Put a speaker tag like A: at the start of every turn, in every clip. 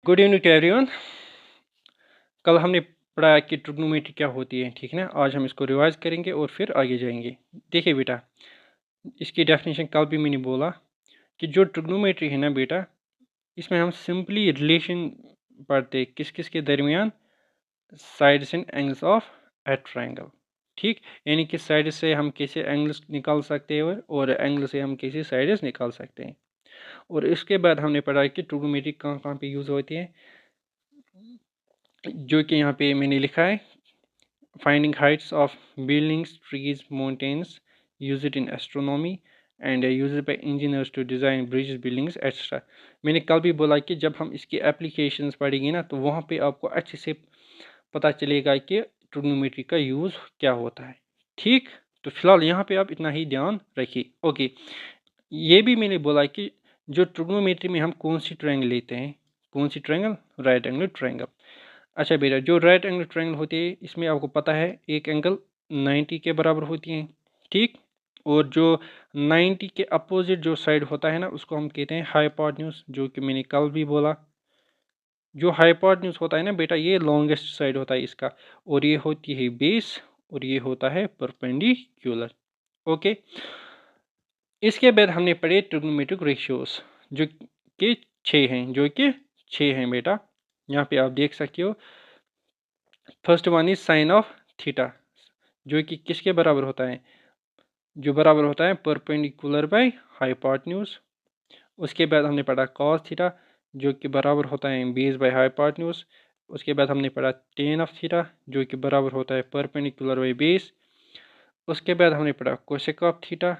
A: Good evening to everyone. कल हमने पढ़ा कि ट्रिग्नोमेट्री क्या होती है, ठीक है ना। आज हम इसको रिवाइज करेंगे और फिर आगे जाएंगे। देखिए बेटा, इसकी डेफिनेशन कल भी मैंने बोला कि जो ट्रिग्नोमेट्री है ना बेटा, इसमें हम सिंपली रिलेशन पढ़ते किस किस के दरमियान, sides and angles of A triangle. ठीक, यानी कि साइड से हम कैसे एंगल्स निकाल सकते हैं और एंगल से हम कैसे साइड्स निकाल सकते हैं। और इसके बाद हमने पढ़ा कि ट्रिग्नोमेट्री कहाँ कहाँ पे यूज़ होती है, जो कि यहाँ पे मैंने लिखा है। Finding heights of buildings, trees, mountains, use it in astronomy and used by engineers to design bridges, buildings, etc. मैंने कल भी बोला कि जब हम इसकी एप्लीकेशंस पढ़ेंगे ना, तो वहाँ पे आपको अच्छे से पता चलेगा कि ट्रिग्नोमेट्री का यूज़ क्या होता है। ठीक, तो फिलहाल यहाँ पे आप इतना ही ध्यान रखिए। ओके, ये भी मैंने बोला कि जो ट्रिग्नोमेट्री में हम कौन सी ट्रायंगल लेते हैं, कौन सी ट्रायंगल, राइट एंगल ट्रायंगल। अच्छा बेटा, जो राइट एंगल ट्रायंगल होती है इसमें आपको पता है एक एंगल 90 के बराबर होती है। ठीक, और जो 90 के अपोजिट जो साइड होता है ना, उसको हम कहते हैं हाइपोटेन्यूज, जो कि मैंने कल भी बोला। जो हाइपोटेन्यूज होता है ना बेटा, ये लॉन्गेस्ट साइड होता है इसका, और ये होती है बेस, और ये होता है परपेंडिकुलर। ओके, इसके बाद हमने पढ़े ट्रिग्नोमेट्रिक रेशियोज, जो कि 6 हैं, बेटा। यहाँ पे आप देख सकते हो। First one is sine of theta, जो कि किसके बराबर होता है, जो बराबर होता है परपेंडिकुलर बाय हाइपोटेन्यूज। उसके बाद हमने पढ़ा कॉस थीटा, जो कि बराबर होता है बेस बाय हाइपोटेन्यूज। उसके बाद हमने पढ़ा टेन ऑफ थीटा, जो कि बराबर होता है परपेंडिकुलर बाय बेस। उसके बाद हमने पढ़ा cosec of theta,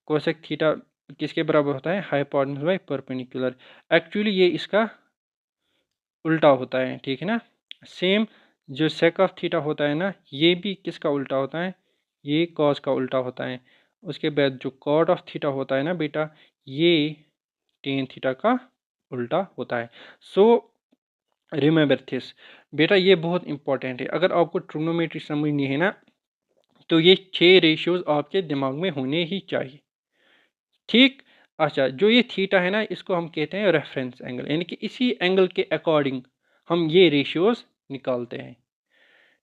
A: cosec theta किसके बराबर होता है, हाइपोटेन्यूज बाय परपेंडिकुलर। एक्चुअली ये इसका उल्टा होता है, ठीक है ना। सेम जो सेक ऑफ थीटा होता है ना, ये भी किसका उल्टा होता है, ये कॉस का उल्टा होता है। उसके बाद जो कॉट ऑफ थीटा होता है ना बेटा, ये टेन थीटा का उल्टा होता है। सो रिमेंबर दिस बेटा, ये बहुत इंपॉर्टेंट है। अगर आपको ट्रिग्नोमेट्री समझनी है ना, तो ये 6 रेशियोज आपके दिमाग में होने ही चाहिए। ठीक, अच्छा, जो ये थीटा है ना, इसको हम कहते हैं रेफरेंस एंगल, यानी कि इसी एंगल के अकॉर्डिंग हम ये रेशियोज निकालते हैं।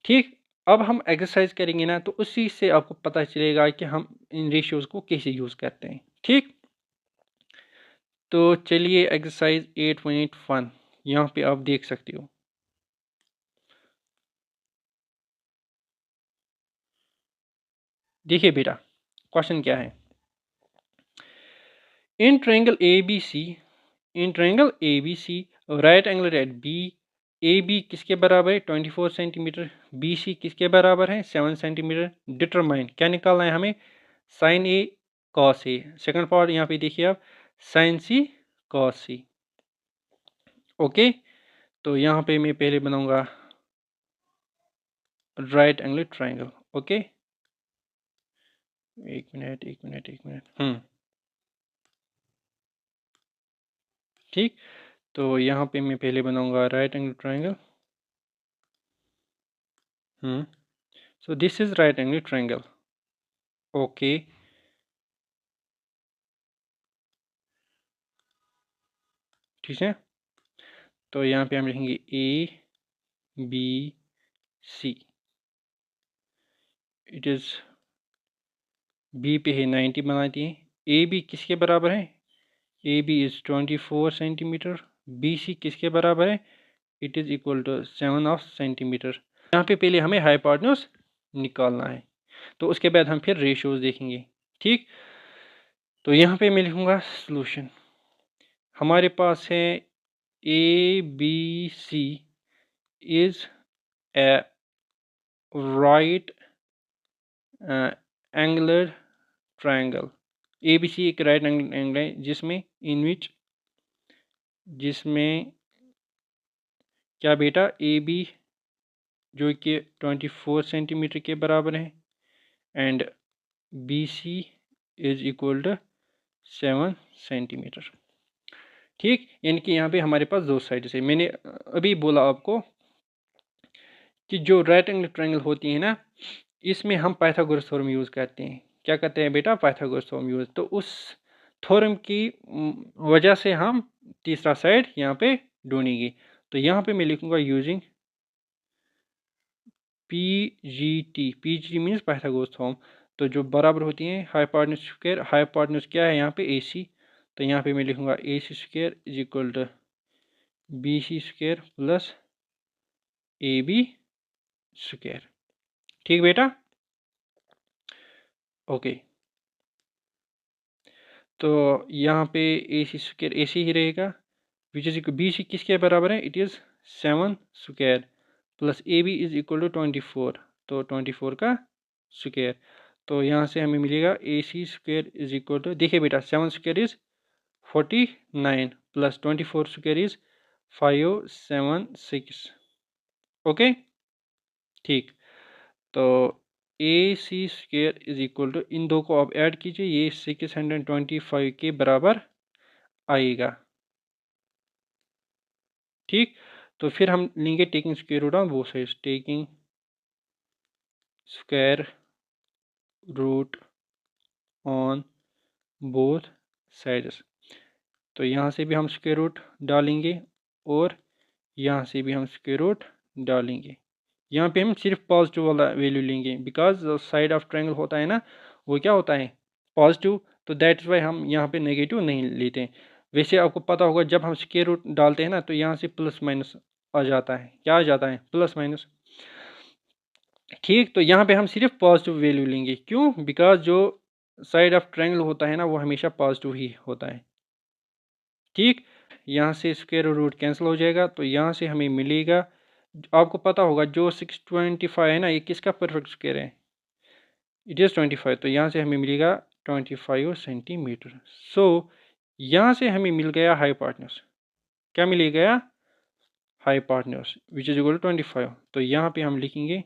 A: ठीक, अब हम एक्सरसाइज करेंगे ना, तो उसी से आपको पता चलेगा कि हम इन रेशियोज को कैसे यूज़ करते हैं। ठीक, तो चलिए एक्सरसाइज 8.1 यहाँ पे आप देख सकते हो। देखिए बेटा, क्वेश्चन क्या है। In triangle A B C right angle at B, A B किसके बराबर है 24 सेंटीमीटर, बी सी किसके बराबर है 7 सेंटीमीटर। डिटरमाइन, क्या निकालना है हमें, sine A cos A. Second part यहाँ पे देखिए आप, sine C cos C. Okay, तो यहाँ पे मैं पहले बनाऊंगा राइट एंगल ट्रायंगल। ओके, एक मिनट एक मिनट एक मिनट। ठीक, तो यहाँ पे मैं पहले बनाऊंगा right angle triangle. So this is right angle triangle. Okay, ठीक है। तो यहाँ पे हम लिखेंगे A B C. It is B पे है 90 बनाती है। ए बी किसके बराबर है, A B is 24 centimetre. B C किसके बराबर है, it is equal to 7 of centimetre. यहाँ पे पहले हमें हाइपोटेन्यूज निकालना है, तो उसके बाद हम फिर रेशियोज देखेंगे। ठीक, तो यहाँ पे मैं लिखूँगा सॉल्यूशन। हमारे पास है A B C is a right angular triangle. A B C एक राइट एंगल है जिसमें क्या बेटा, ए बी जो कि 24 सेंटीमीटर के बराबर है and B C is equal to 7 centimetre. ठीक, यानी कि यहाँ पे हमारे पास दो साइड है। मैंने अभी बोला आपको कि जो राइट एंगल ट्रायंगल होती है ना, इसमें हम पाइथागोरस थ्योरम यूज़ करते हैं। क्या करते हैं बेटा, पाइथागोरस थ्योरम यूज़। तो उस थ्योरम की वजह से हम तीसरा साइड यहाँ पे ढूंढेंगे। तो यहाँ पे मैं लिखूँगा using P G means Pythagoras theorem. तो जो बराबर होती हैं हाइपोटेन्यूज स्क्वायर, हाइपोटेन्यूज क्या है यहाँ पे ए सी, तो यहाँ पे मैं लिखूँगा A C square is equal to B C square plus A B square. ठीक बेटा, ओके। तो यहाँ पे ए सी स्क्वायर ए सी ही रहेगा, which is equal B C किसके बराबर है, it is 7 square plus A B is equal to 24, तो 24 का स्क्वायर। तो यहाँ से हमें मिलेगा ए C square is equal to, देखिए बेटा 7 square is 49 plus 24 square is 576। Okay ठीक। तो ए C square is equal to, इन दो को आप ऐड कीजिए, ये 625 के बराबर आएगा। ठीक, तो फिर हम लेंगे taking square root on both sides, taking square root on both sides. तो यहाँ से भी हम स्क्वायर रूट डालेंगे और यहाँ से भी हम स्क्वायर रूट डालेंगे। यहाँ पे हम सिर्फ पॉजिटिव वाला वैल्यू लेंगे, बिकॉज साइड ऑफ ट्रायंगल होता है ना, वो क्या होता है पॉजिटिव, तो दैट्स वाई हम यहाँ पे नेगेटिव नहीं लेते हैं। वैसे आपको पता होगा जब हम स्क्वायर रूट डालते हैं ना, तो यहाँ से प्लस माइनस आ जाता है, क्या आ जाता है, प्लस माइनस। ठीक, तो यहाँ पे हम सिर्फ पॉजिटिव वैल्यू लेंगे, क्यों, बिकॉज जो साइड ऑफ ट्रायंगल होता है ना, वो हमेशा पॉजिटिव ही होता है। ठीक, यहाँ से स्क्वायर रूट कैंसिल हो जाएगा, तो यहाँ से हमें मिलेगा, आपको पता होगा जो 625 है ना, ये किसका परफेक्ट स्क्वायर है, इट इज़ 25, तो यहाँ से हमें मिलेगा 25 सेंटीमीटर। सो यहाँ से हमें मिल गया हाइपोटेन्यूज, क्या मिल गया, hypotenuse which is equal to 25। तो यहाँ पे हम लिखेंगे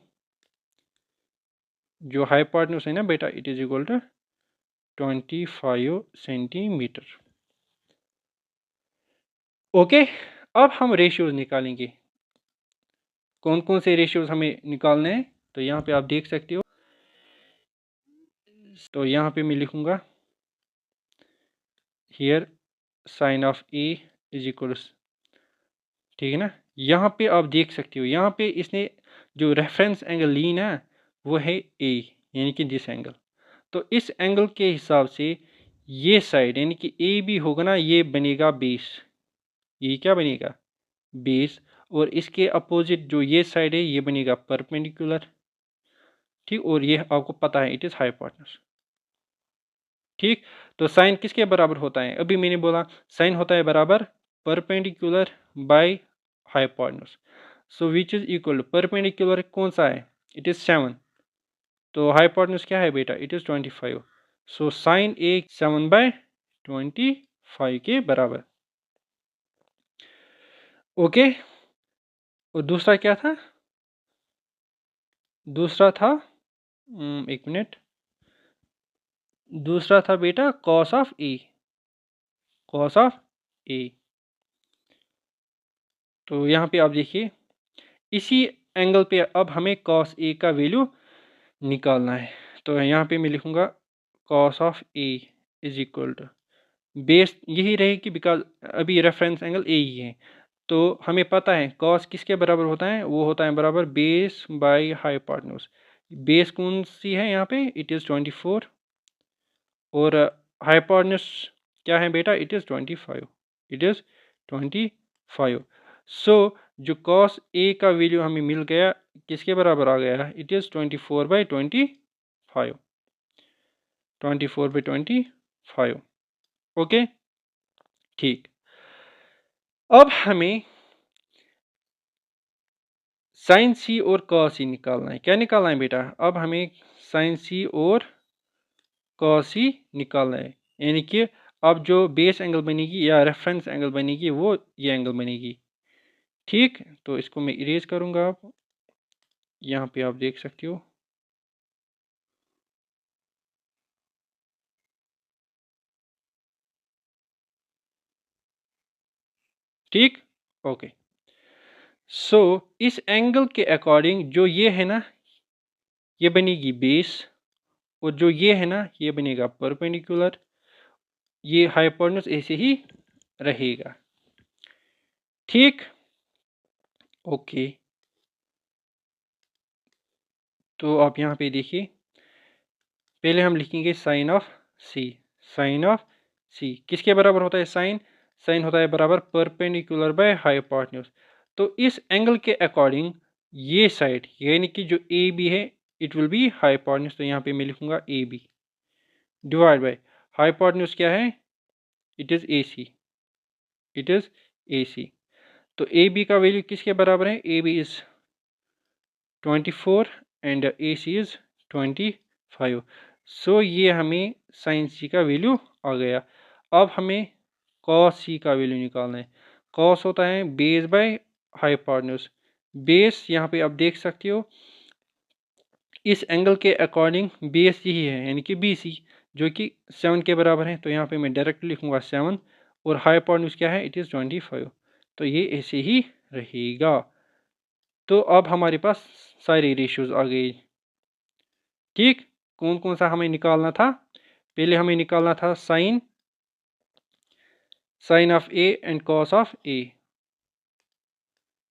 A: जो हाइपोटेन्यूज है ना बेटा, it is equal to 25 centimetre. Okay, अब हम रेशियोज निकालेंगे, कौन कौन से रेशियोज हमें निकालने हैं, तो यहाँ पे आप देख सकते हो। तो यहाँ पे मैं लिखूंगा here sine of A is equal, ठीक है ना। यहाँ पे आप देख सकते हो, यहाँ पे इसने जो रेफरेंस एंगल ली ना, वो है ए, यानी कि दिस एंगल। तो इस एंगल के हिसाब से ये साइड यानी कि ए बी होगा ना, ये बनेगा बेस, ये क्या बनेगा, बेस। और इसके अपोजिट जो ये साइड है, ये बनेगा परपेंडिकुलर। ठीक, और ये आपको पता है इट इज़ हाइपोटेन्यूज। ठीक, तो साइन किसके बराबर होता है, अभी मैंने बोला साइन होता है बराबर perpendicular by hypotenuse. So which is equal, perpendicular कौन सा है, इट इज़ 7, तो हाइपोटेन्यूज क्या है बेटा, इट इज़ 25। सो साइन ए 7/25 के बराबर। ओके, और दूसरा क्या था, दूसरा था एक मिनट, दूसरा था बेटा cos of A, cos of A. तो यहाँ पे आप देखिए, इसी एंगल पे अब हमें कॉस ए का वैल्यू निकालना है। तो यहाँ पे मैं लिखूँगा cos of A is equal to, base यही रहेगी बिकॉज अभी रेफरेंस एंगल ए ही है। तो हमें पता है कॉस किसके बराबर होता है, वो होता है बराबर बेस बाय हाइपोटेन्यूज। बेस कौन सी है यहाँ पे, इट इज़ 24, और हाइपोटेन्यूज क्या है बेटा, इट इज़ 25, इट इज़ 25। सो जो कॉस ए का वैल्यू हमें मिल गया, किसके बराबर आ गया, इट इज़ 24/25, 24/25। ओके ठीक, अब हमें साइन सी और कॉस सी निकालना है, क्या निकालना है बेटा, अब हमें साइन सी और कॉस सी निकालना है। यानी कि अब जो बेस एंगल बनेगी या रेफरेंस एंगल बनेगी, वो ये एंगल बनेगी। ठीक, तो इसको मैं इरेज करूंगा, आप यहाँ पे आप देख सकते हो। ठीक, ओके। सो इस एंगल के अकॉर्डिंग जो ये है ना, ये बनेगी बेस, और जो ये है ना, ये बनेगा परपेंडिकुलर, ये हाइपोटेन्यूज ऐसे ही रहेगा। ठीक, ओके, तो आप यहाँ पे देखिए, पहले हम लिखेंगे sine of C. Sine of C किसके बराबर होता है? साइन साइन होता है बराबर परपेंडिकुलर बाय हाइपोटेन्यूज। तो इस एंगल के अकॉर्डिंग ये साइड यानी कि जो ए बी है, इट विल बी हाइपोटेन्यूज। तो यहाँ पे मैं लिखूंगा A B divide by hypotenuse क्या है? It is A C, it is A C. तो ए बी का वैल्यू किसके बराबर है? A B is 24 and A C is 25। So ये हमें साइन सी का वैल्यू आ गया। अब हमें कॉस सी का वैल्यू निकालना है। कॉस होता है बेस बाय हाइपोटेन्यूज। बेस यहाँ पे आप देख सकते हो, इस एंगल के अकॉर्डिंग बेस यही है यानी कि बी सी, जो कि 7 के बराबर है। तो यहाँ पे मैं डायरेक्ट लिखूंगा 7 और हाइपोटेन्यूज क्या है? It is 25। तो ये ऐसे ही रहेगा। तो अब हमारे पास सारे रेशियोज आ गए। ठीक, कौन कौन सा हमें निकालना था? पहले हमें निकालना था sine sine of A and cos of A.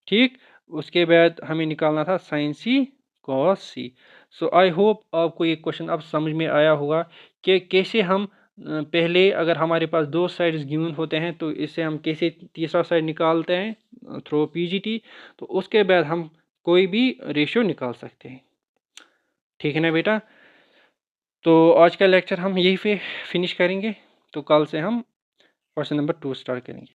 A: ठीक, उसके बाद हमें निकालना था sine C cos C. So I hope आपको ये क्वेश्चन अब समझ में आया होगा कि कैसे हम पहले अगर हमारे पास दो साइड्स गिवन होते हैं तो इससे हम कैसे तीसरा साइड निकालते हैं थ्रू पीजीटी। तो उसके बाद हम कोई भी रेशियो निकाल सकते हैं। ठीक है ना बेटा? तो आज का लेक्चर हम यहीं पे फिनिश करेंगे। तो कल से हम क्वेश्चन नंबर 2 स्टार्ट करेंगे।